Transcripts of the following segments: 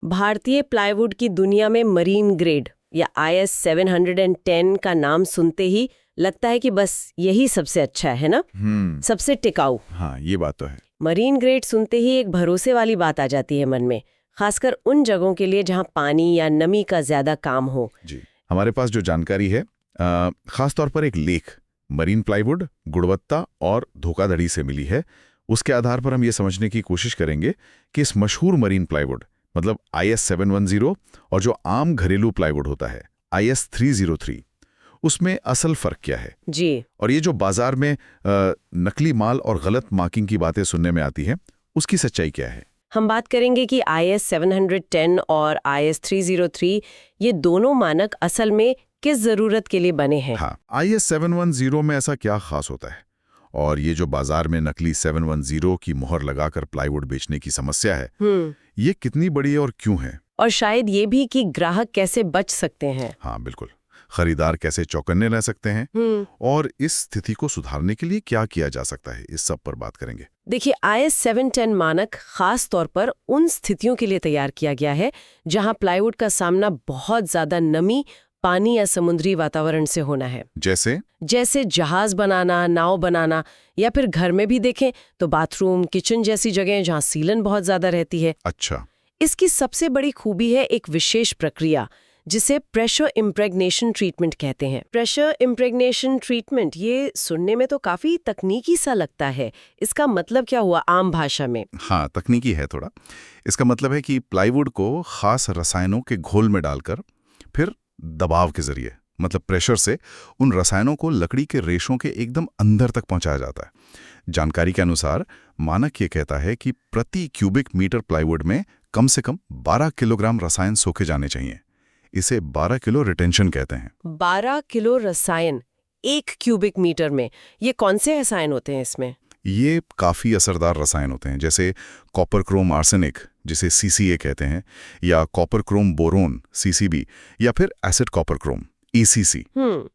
भारतीय प्लाईवुड की दुनिया में मरीन ग्रेड या IS 710 का नाम सुनते ही लगता है कि बस यही सबसे अच्छा है ना, सबसे टिकाऊ। हाँ, ये बात तो है। मरीन ग्रेड सुनते ही एक भरोसे वाली बात आ जाती है मन में, खासकर उन जगहों के लिए जहां पानी या नमी का ज्यादा काम हो। जी, हमारे पास जो जानकारी है खास तौर पर एक लेख मरीन प्लाईवुड गुणवत्ता और धोखाधड़ी से मिली है। उसके आधार पर हम ये समझने की कोशिश करेंगे कि इस मशहूर मरीन प्लाईवुड मतलब IS 710 और जो आम घरेलू प्लाईवुड होता है IS 303 उसमें असल फर्क क्या है जी। और ये जो बाजार में नकली माल और गलत मार्किंग की बातें सुनने में आती है उसकी सच्चाई क्या है। हम बात करेंगे कि IS 710 और IS 303 ये दोनों मानक असल में किस जरूरत के लिए बने हैं। हाँ, IS 710 में ऐसा क्या खास होता है और ये जो बाजार में नकली 710 की मोहर लगाकर प्लाईवुड बेचने की समस्या है ये कितनी बड़ी है और क्यों है, और शायद ये भी कि ग्राहक कैसे बच सकते हैं। हाँ बिल्कुल, खरीदार कैसे चौकन्ने रह सकते हैं और इस स्थिति को सुधारने के लिए क्या किया जा सकता है, इस सब पर बात करेंगे। देखिए, IS 710 मानक खास तौर पर उन स्थितियों के लिए तैयार किया गया है जहां प्लाईवुड का सामना बहुत ज्यादा नमी, पानी या समुद्री वातावरण से होना है। जैसे जहाज बनाना, नाव बनाना, या फिर घर में भी देखें तो बाथरूम, किचन जैसी जगह जहां सीलन बहुत ज्यादा रहती है। अच्छा, इसकी सबसे बड़ी खूबी है एक विशेष प्रक्रिया जिसे प्रेशर इम्प्रेग्नेशन ट्रीटमेंट कहते हैं। प्रेशर इम्प्रेग्नेशन ट्रीटमेंट, ये सुनने में तो काफी तकनीकी सा लगता है। इसका मतलब क्या हुआ आम भाषा में? हाँ, तकनीकी है थोड़ा। इसका मतलब है कि प्लाईवुड को खास रसायनों के घोल में डालकर फिर दबाव के जरिए मतलब प्रेशर से उन रसायनों को लकड़ी के रेशों के एकदम अंदर तक पहुंचाया जाता है। जानकारी के अनुसार मानक ये कहता है कि प्रति क्यूबिक मीटर प्लाईवुड में कम से कम 12 किलोग्राम रसायन सोखे जाने चाहिए। इसे 12 किलो रिटेंशन कहते हैं। 12 किलो रसायन 1 क्यूबिक मीटर में, ये कौन से रसायन होते हैं इसमें? ये काफ़ी असरदार रसायन होते हैं, जैसे कॉपर क्रोम आर्सेनिक जिसे CCA कहते हैं, या कॉपर क्रोम बोरोन CCB, या फिर एसिड कॉपर क्रोम ACC।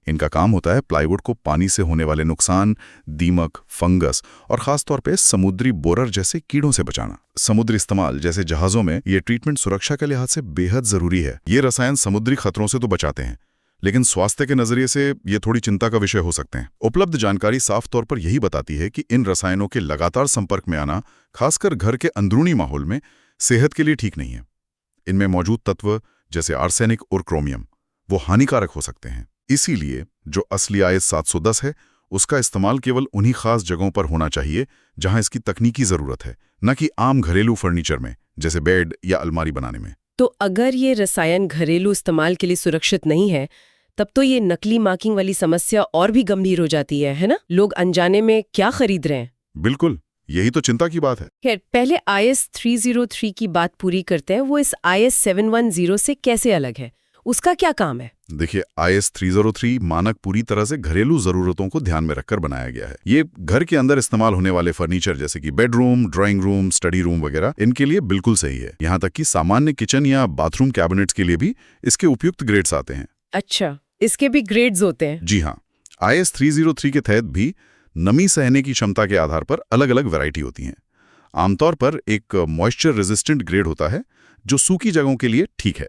इनका काम होता है प्लाईवुड को पानी से होने वाले नुकसान, दीमक, फंगस और खास तौर पे समुद्री बोरर जैसे कीड़ों से बचाना। समुद्री इस्तेमाल जैसे जहाजों में ये ट्रीटमेंट सुरक्षा के लिहाज से बेहद जरूरी है। ये रसायन समुद्री खतरों से तो बचाते हैं, लेकिन स्वास्थ्य के नजरिए से ये थोड़ी चिंता का विषय हो सकते हैं। उपलब्ध जानकारी साफ तौर पर यही बताती है कि इन रसायनों के लगातार संपर्क में आना, खासकर घर के अंदरूनी माहौल में, सेहत के लिए ठीक नहीं है। इनमें मौजूद तत्व जैसे आर्सेनिक और क्रोमियम वो हानिकारक हो सकते हैं। इसीलिए जो असली IS 710 है उसका इस्तेमाल केवल उन्हीं खास जगहों पर होना चाहिए जहां इसकी तकनीकी जरूरत है, न कि आम घरेलू फर्नीचर में जैसे बेड या अलमारी बनाने में। तो अगर ये रसायन घरेलू इस्तेमाल के लिए सुरक्षित नहीं है, तब तो ये नकली मार्किंग वाली समस्या और भी गंभीर हो जाती है ना? लोग अनजाने में क्या खरीद रहे हैं। बिल्कुल, यही तो चिंता की बात है। खैर, पहले IS 303 की बात पूरी करते हैं। वो इस IS 710 से कैसे अलग है, उसका क्या काम है? देखिए, IS 303 मानक पूरी तरह से घरेलू जरूरतों को ध्यान में रखकर बनाया गया है। ये घर के अंदर इस्तेमाल होने वाले फर्नीचर जैसे कि bedroom, drawing room, study room वगैरह, इनके लिए बिल्कुल सही है। यहाँ तक कि सामान्य किचन या बाथरूम कैबिनेट्स के लिए भी इसके उपयुक्त ग्रेड्स आते हैं। अच्छा, इसके भी ग्रेड्स होते हैं? जी हाँ, IS 303 के तहत भी नमी सहने की क्षमता के आधार पर अलग अलग वैरायटी होती हैं। आमतौर पर एक मॉइस्चर रेजिस्टेंट ग्रेड होता है जो सूखी जगहों के लिए ठीक है।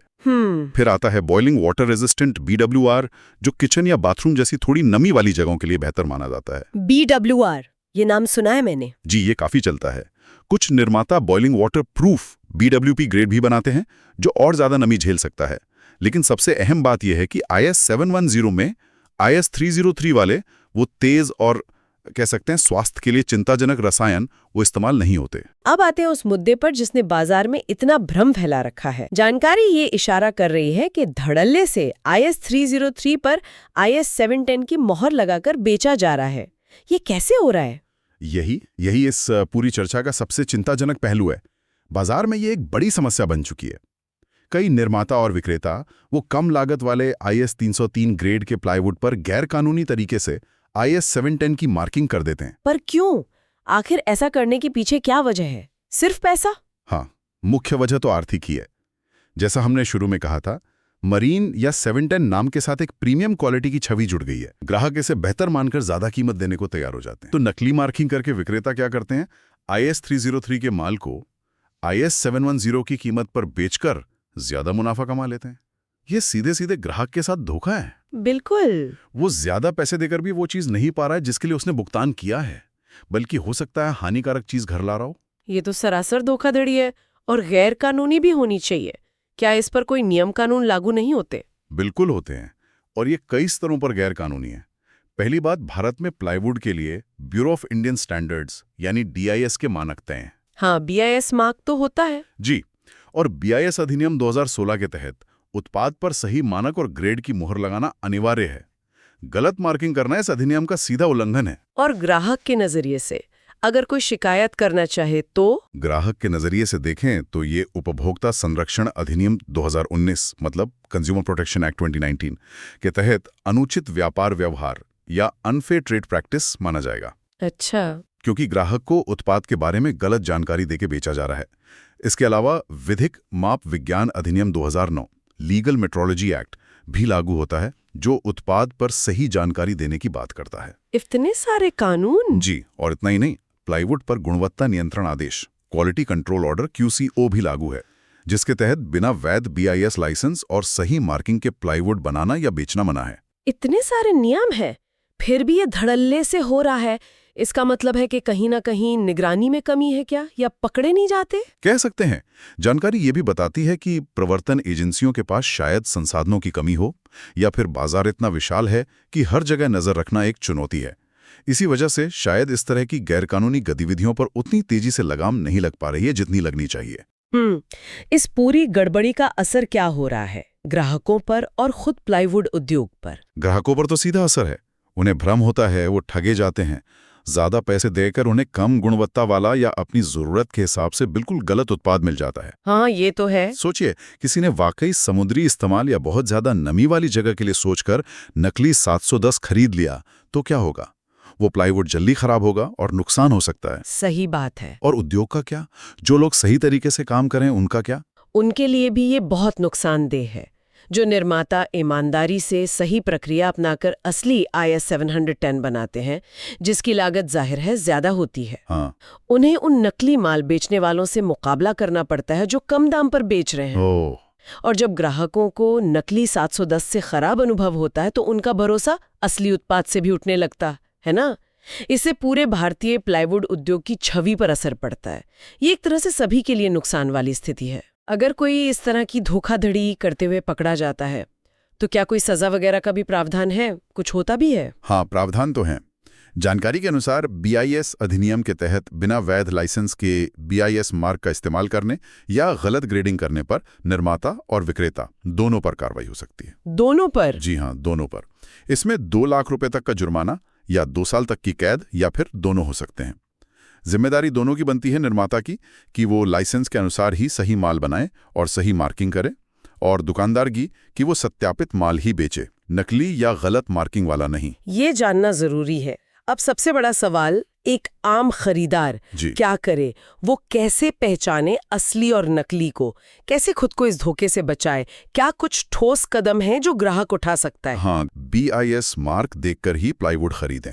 फिर आता है बॉइलिंग वाटर रेजिस्टेंट BWR, जो किचन या बाथरूम जैसी थोड़ी नमी वाली जगहों के लिए बेहतर माना जाता है। BWR, ये नाम सुना है मैंने। जी, ये काफी चलता है। कुछ निर्माता boiling water proof BWP grade भी बनाते हैं जो और ज्यादा नमी झेल सकता है। लेकिन सबसे अहम बात यह है कि IS 710 में IS 303 वाले वो तेज और कह सकते हैं स्वास्थ्य के लिए चिंताजनक रसायन वो इस्तेमाल नहीं होते। अब आते हैं उस मुद्दे पर जिसने बाजार में इतना भ्रम फैला रखा है। जानकारी ये इशारा कर रही है कि धड़ल्ले से IS 303 पर IS 710 की मोहर लगाकर बेचा जा रहा है। ये कैसे हो रहा है? यही इस पूरी चर्चा का सबसे चिंताजनक पहलू है। बाजार में ये एक बड़ी समस्या बन चुकी है। कई निर्माता और विक्रेता वो कम लागत वाले IS 303 ग्रेड के प्लाईवुड पर गैर कानूनी तरीके से IS 710 की मार्किंग कर देते हैं। पर क्यों? आखिर ऐसा करने के पीछे क्या वजह है? सिर्फ पैसा? हाँ, मुख्य वजह तो आर्थिक ही है। जैसा हमने शुरू में कहा था, मरीन या 710 नाम के साथ एक प्रीमियम क्वालिटी की छवि जुड़ गई है। ग्राहक इसे बेहतर मानकर ज्यादा कीमत देने को तैयार हो जाते हैं। तो नकली मार्किंग करके विक्रेता क्या करते हैं? IS 303 के माल को IS 710 की कीमत पर बेचकर ज्यादा मुनाफा कमा लेते हैं। ये सीधे सीधे ग्राहक के साथ धोखा है। बिल्कुल। वो ज्यादा पैसे देकर भी वो चीज नहीं पा रहा है जिसके लिए उसने भुगतान किया है, बल्कि हो सकता है हानिकारक चीज घर ला रहा हो। ये तो सरासर धोखाधड़ी है और गैर कानूनी भी होनी चाहिए। क्या इस पर कोई नियम कानून लागू नहीं होते? बिल्कुल होते हैं, और ये कई स्तरों पर गैर कानूनी है। पहली बात, भारत में प्लाईवुड के लिए ब्यूरो ऑफ इंडियन स्टैंडर्ड्स यानी BIS के मानक तय हैं। हाँ, BIS मार्क तो होता है जी, और BIS अधिनियम 2016 के तहत उत्पाद पर सही मानक और ग्रेड की मुहर लगाना अनिवार्य है। गलत मार्किंग करना इस अधिनियम का सीधा उल्लंघन है। और ग्राहक के नजरिए से अगर कोई शिकायत करना चाहे तो? ग्राहक के नजरिए से देखें तो ये उपभोक्ता संरक्षण अधिनियम 2019 मतलब कंज्यूमर प्रोटेक्शन एक्ट 2019 के तहत अनुचित व्यापार व्यवहार या अनफेयर ट्रेड प्रैक्टिस माना जाएगा। अच्छा। क्योंकि ग्राहक को उत्पाद के बारे में गलत जानकारी देके बेचा जा रहा है। इसके अलावा विधिक माप विज्ञान अधिनियम 2009 लीगल मेट्रोलॉजी एक्ट भी लागू होता है, जो उत्पाद पर सही जानकारी देने की बात करता है। इतने सारे कानून? जी, और इतना ही नहीं, प्लाईवुड पर गुणवत्ता नियंत्रण आदेश क्वालिटी कंट्रोल ऑर्डर QCO भी लागू है, जिसके तहत बिना वैध BIS लाइसेंस और सही मार्किंग के प्लाईवुड बनाना या बेचना मना है। इतने सारे नियम है, फिर भी ये धड़ल्ले से हो रहा है। इसका मतलब है कि कहीं ना कहीं निगरानी में कमी है क्या, या पकड़े नहीं जाते? कह सकते हैं। जानकारी ये भी बताती है कि प्रवर्तन एजेंसियों के पास शायद संसाधनों की कमी हो, या फिर बाजार इतना विशाल है कि हर जगह नजर रखना एक चुनौती है। इसी वजह से शायद इस तरह की गैरकानूनी गतिविधियों पर उतनी तेजी से लगाम नहीं लग पा रही है जितनी लगनी चाहिए। इस पूरी गड़बड़ी का असर क्या हो रहा है ग्राहकों पर और खुद प्लाईवुड उद्योग पर? ग्राहकों पर तो सीधा असर है। उन्हें भ्रम होता है, वो ठगे जाते हैं। ज्यादा पैसे देकर उन्हें कम गुणवत्ता वाला या अपनी जरूरत के हिसाब से बिल्कुल गलत उत्पाद मिल जाता है। हाँ, ये तो है। सोचिए, किसी ने वाकई समुद्री इस्तेमाल या बहुत ज्यादा नमी वाली जगह के लिए सोचकर नकली 710 खरीद लिया, तो क्या होगा? वो प्लाईवुड जल्दी खराब होगा और नुकसान हो सकता है। सही बात है। और उद्योग का क्या? जो लोग सही तरीके से काम करें उनका क्या? उनके लिए भी ये बहुत नुकसानदेह है। जो निर्माता ईमानदारी से सही प्रक्रिया अपनाकर असली IS 710 बनाते हैं, जिसकी लागत जाहिर है ज्यादा होती है, हाँ। उन्हें उन नकली माल बेचने वालों से मुकाबला करना पड़ता है जो कम दाम पर बेच रहे हैं। और जब ग्राहकों को नकली 710 से खराब अनुभव होता है तो उनका भरोसा असली उत्पाद से भी उठने लगता है ना। इससे पूरे भारतीय प्लाईवुड उद्योग की छवि पर असर पड़ता है। ये एक तरह से सभी के लिए नुकसान वाली स्थिति है। अगर कोई इस तरह की धोखाधड़ी करते हुए पकड़ा जाता है तो क्या कोई सजा वगैरह का भी प्रावधान है? कुछ होता भी है? हाँ, प्रावधान तो हैं। जानकारी के अनुसार BIS अधिनियम के तहत बिना वैध लाइसेंस के BIS मार्क का इस्तेमाल करने या गलत ग्रेडिंग करने पर निर्माता और विक्रेता दोनों पर कार्रवाई हो सकती है। दोनों पर? जी हाँ, दोनों पर। इसमें 2 लाख रुपए तक का जुर्माना या 2 साल तक की कैद या फिर दोनों हो सकते हैं। जिम्मेदारी दोनों की बनती है निर्माता की कि वो लाइसेंस के अनुसार ही सही माल बनाए और सही मार्किंग करे, और दुकानदार की कि वो सत्यापित माल ही बेचे, नकली या गलत मार्किंग वाला नहीं। ये जानना जरूरी है। अब सबसे बड़ा सवाल, एक आम खरीदार क्या करे? वो कैसे पहचाने असली और नकली को? कैसे खुद को इस धोखे से बचाए? क्या कुछ ठोस कदम हैं जो ग्राहक उठा सकता है? हाँ, BIS मार्क देखकर ही प्लाईवुड खरीदें।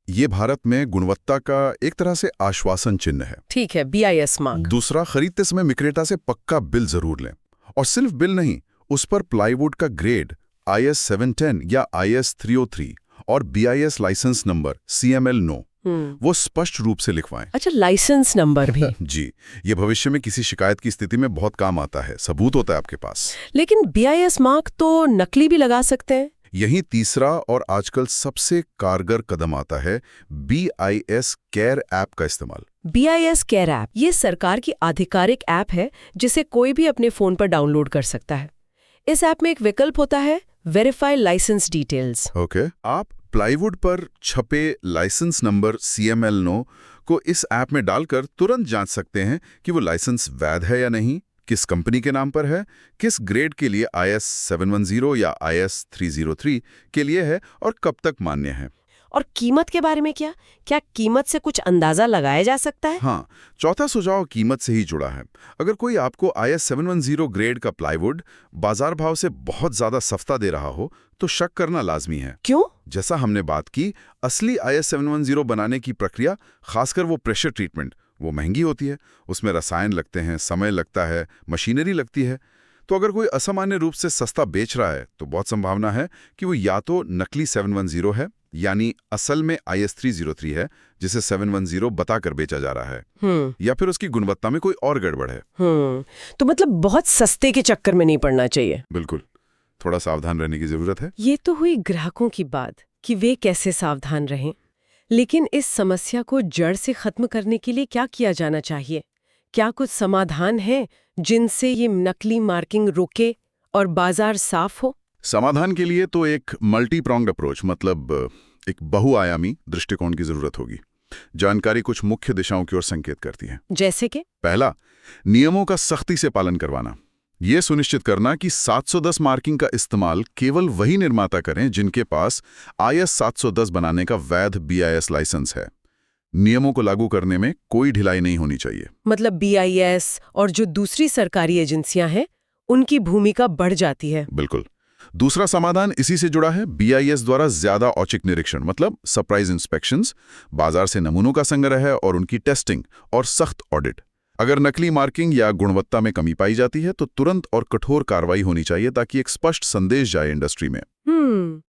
ये भारत में गुणवत्ता का एक तरह से आश्वासन चिन्ह है। ठीक है, BIS मार्क। दूसरा, खरीदते समय विक्रेता से पक्का बिल जरूर लें, और सिर्फ बिल नहीं, उस पर प्लाईवुड का ग्रेड IS 710 या IS 303 और BIS licence number CML no वो स्पष्ट रूप से लिखवाएं। अच्छा, लाइसेंस नंबर भी? जी, ये भविष्य में किसी शिकायत की स्थिति में बहुत काम आता है, सबूत होता है आपके पास। लेकिन BIS मार्क तो नकली भी लगा सकते हैं। यही तीसरा और आजकल सबसे कारगर कदम आता है, BIS केयर ऐप का इस्तेमाल। BIS केयर ऐप ये सरकार की आधिकारिक ऐप है जिसे कोई भी अपने फोन पर डाउनलोड कर सकता है। इस ऐप में एक विकल्प होता है, वेरीफाई लाइसेंस डिटेल्स। ओके, आप प्लाईवुड पर छपे लाइसेंस नंबर CML नो को इस ऐप में डालकर तुरंत जांच सकते हैं कि वो लाइसेंस वैध है या नहीं, किस कंपनी के नाम पर है, किस ग्रेड के लिए IS 710 या IS 303 के लिए है और कब तक मान्य है। और कीमत के बारे में क्या कीमत से कुछ अंदाजा लगाया जा सकता है? हाँ, चौथा सुझाव कीमत से ही जुड़ा है। अगर कोई आपको IS 710 ग्रेड का प्लाईवुड बाजार भाव से बहुत ज्यादा सस्ता दे रहा हो तो शक करना लाजमी है। क्यों? जैसा हमने बात की, असली IS 710 बनाने की प्रक्रिया, खासकर वो प्रेशर ट्रीटमेंट, वो महंगी होती है। उसमें रसायन लगते हैं, समय लगता है, मशीनरी लगती है। तो अगर कोई असामान्य रूप से सस्ता बेच रहा है तो बहुत संभावना है कि वो या तो नकली 710 है, यानी असल में IS 303 है जिसे 710 बताकर बेचा जा रहा है, या फिर उसकी गुणवत्ता में कोई और गड़बड़ है। तो मतलब बहुत सस्ते के चक्कर में नहीं पड़ना चाहिए। बिल्कुल, थोड़ा सावधान रहने की जरूरत है। ये तो हुई ग्राहकों की बात कि वे कैसे सावधान रहें, लेकिन इस समस्या को जड़ से खत्म करने के लिए क्या किया जाना चाहिए? क्या कुछ समाधान है जिनसे ये नकली मार्किंग रुके और बाजार साफ हो? समाधान के लिए तो एक मल्टी प्रॉन्ग्ड अप्रोच, मतलब एक बहुआयामी दृष्टिकोण की जरूरत होगी। जानकारी कुछ मुख्य दिशाओं की ओर संकेत करती है। जैसे कि पहला, नियमों का सख्ती से पालन करवाना। ये सुनिश्चित करना कि 710 मार्किंग का इस्तेमाल केवल वही निर्माता करें जिनके पास IS 710 बनाने का वैध BIS लाइसेंस है। नियमों को लागू करने में कोई ढिलाई नहीं होनी चाहिए। मतलब BIS और जो दूसरी सरकारी एजेंसियां हैं, उनकी भूमिका बढ़ जाती है। बिल्कुल। दूसरा समाधान इसी से जुड़ा है। BIS द्वारा ज्यादा औचक निरीक्षण, मतलब सरप्राइज इंस्पेक्शंस, बाजार से नमूनों का संग्रह है और उनकी टेस्टिंग और सख्त ऑडिट। अगर नकली मार्किंग या गुणवत्ता में कमी पाई जाती है तो तुरंत और कठोर कार्रवाई होनी चाहिए ताकि एक स्पष्ट संदेश जाए इंडस्ट्री में।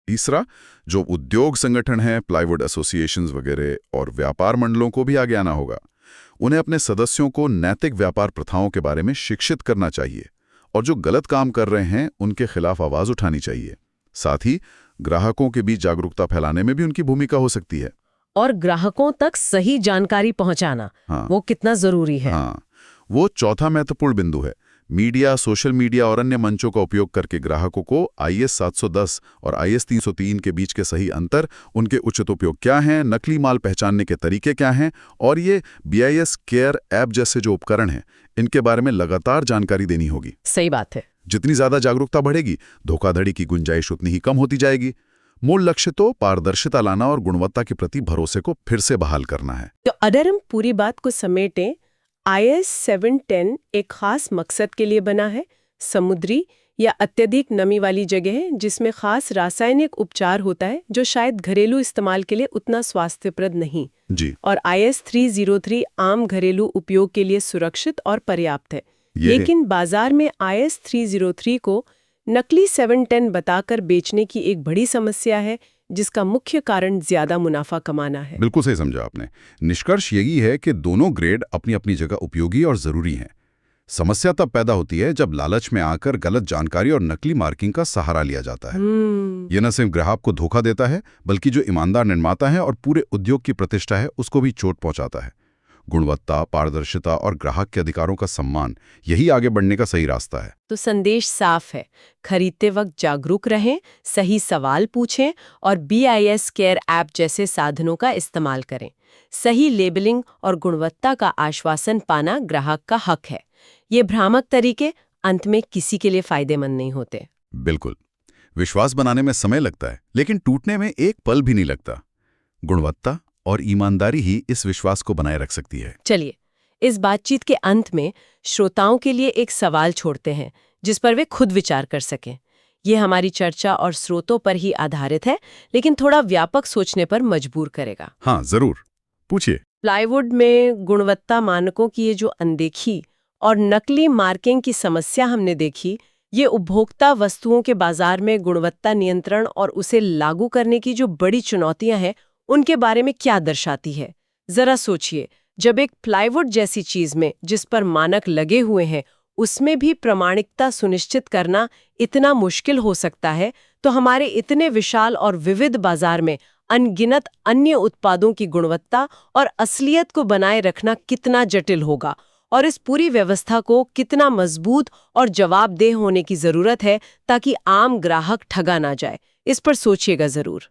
तीसरा, जो उद्योग संगठन हैं, प्लाईवुड एसोसिएशंस वगैरह और व्यापार मंडलों को भी आगे आना होगा। उन्हें अपने सदस्यों को नैतिक व्यापार प्रथाओं के बारे में शिक्षित करना चाहिए और जो गलत काम कर रहे हैं उनके खिलाफ आवाज उठानी चाहिए। साथ ही ग्राहकों के बीच जागरूकता फैलाने में भी उनकी भूमिका हो सकती है। और ग्राहकों तक सही जानकारी पहुंचाना, वो कितना जरूरी है। वो चौथा महत्वपूर्ण बिंदु है। मीडिया, सोशल मीडिया और अन्य मंचों का उपयोग करके ग्राहकों को IS 710 और IS 303 के बीच के सही अंतर, उनके उचित उपयोग क्या हैं, नकली माल पहचानने के तरीके क्या हैं और ये BIS केयर ऐप जैसे जो उपकरण हैं, इनके बारे में लगातार जानकारी देनी होगी। सही बात है। जितनी ज्यादा जागरूकता बढ़ेगी, धोखाधड़ी की गुंजाइश उतनी ही कम होती जाएगी। मूल लक्ष्य तो पारदर्शिता लाना और गुणवत्ता के प्रति भरोसे को फिर से बहाल करना है। तो अगर हम पूरी बात को समेटें, IS 710 एक खास मकसद के लिए बना है, समुद्री या अत्यधिक नमी वाली जगह जिसमें खास रासायनिक उपचार होता है जो शायद घरेलू इस्तेमाल के लिए उतना स्वास्थ्यप्रद नहीं जी। और IS 303 आम घरेलू उपयोग के लिए सुरक्षित और पर्याप्त है। लेकिन बाजार में IS 303 को नकली 710 बताकर बेचने की एक बड़ी समस्या है, जिसका मुख्य कारण ज्यादा मुनाफा कमाना है। बिल्कुल सही समझा आपने। निष्कर्ष यही है कि दोनों ग्रेड अपनी अपनी जगह उपयोगी और जरूरी हैं। समस्या तब पैदा होती है जब लालच में आकर गलत जानकारी और नकली मार्किंग का सहारा लिया जाता है। ये न सिर्फ ग्राहक को धोखा देता है, बल्कि जो ईमानदार निर्माता है और पूरे उद्योग की प्रतिष्ठा है, उसको भी चोट पहुंचाता है। गुणवत्ता, पारदर्शिता और ग्राहक के अधिकारों का सम्मान, यही आगे बढ़ने का सही रास्ता है। तो संदेश साफ है, खरीदते वक्त जागरूक रहें, सही सवाल पूछें और BIS केयर ऐप जैसे साधनों का इस्तेमाल करें। सही लेबलिंग और गुणवत्ता का आश्वासन पाना ग्राहक का हक है। ये भ्रामक तरीके अंत में किसी के लिए फायदेमंद नहीं होते। बिल्कुल। विश्वास बनाने में समय लगता है, लेकिन टूटने में एक पल भी नहीं लगता। गुणवत्ता और ईमानदारी ही इस विश्वास को बनाए रख सकती है। चलिए, इस बातचीत के अंत में श्रोताओं के लिए एक सवाल छोड़ते हैं जिस पर वे खुद विचार कर सकें। ये हमारी चर्चा और स्रोतों पर ही आधारित है, लेकिन थोड़ा व्यापक सोचने पर मजबूर करेगा। हाँ, जरूर, पूछिए। प्लाईवुड में गुणवत्ता मानकों की ये जो अनदेखी और नकली मार्किंग की समस्या हमने देखी, ये उपभोक्ता वस्तुओं के बाजार में गुणवत्ता नियंत्रण और उसे लागू करने की जो बड़ी चुनौतियां हैं, उनके बारे में क्या दर्शाती है। जरा सोचिए, जब एक प्लाईवुड जैसी चीज में जिस पर मानक लगे हुए हैं उसमें भी प्रामाणिकता सुनिश्चित करना इतना मुश्किल हो सकता है, तो हमारे इतने विशाल और विविध बाजार में अनगिनत अन्य उत्पादों की गुणवत्ता और असलियत को बनाए रखना कितना जटिल होगा और इस पूरी व्यवस्था को कितना मजबूत और जवाबदेह होने की जरूरत है ताकि आम ग्राहक ठगा ना जाए। इस पर सोचिएगा जरूर।